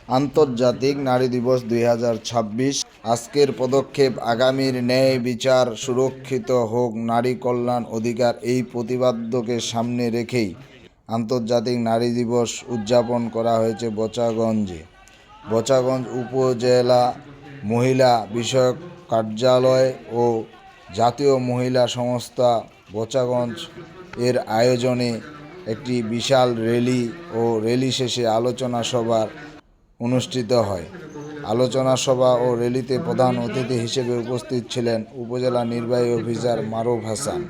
আন্তর্জাতিক নারী দিবস 2026। আজকের পদক্ষেপ আগামীর ন্যায় বিচার সুরক্ষিত হোক, নারী কল্যাণ অধিকার, এই প্রতিপাদ্যকে সামনে রেখেই আন্তর্জাতিক নারী দিবস উদযাপন করা হয়েছে বোচাগঞ্জে। বোচাগঞ্জ উপজেলা মহিলা বিষয়ক কার্যালয় ও জাতীয় মহিলা সংস্থা বোচাগঞ্জ এর আয়োজনে একটি বিশাল র্যালি ও র্যালি শেষে আলোচনা সভা অনুষ্ঠিত হয়। আলোচনা সভা ও র্যালিতে প্রধান অতিথি হিসেবে উপস্থিত ছিলেন উপজেলা নির্বাহী অফিসার মারুফ হাসান।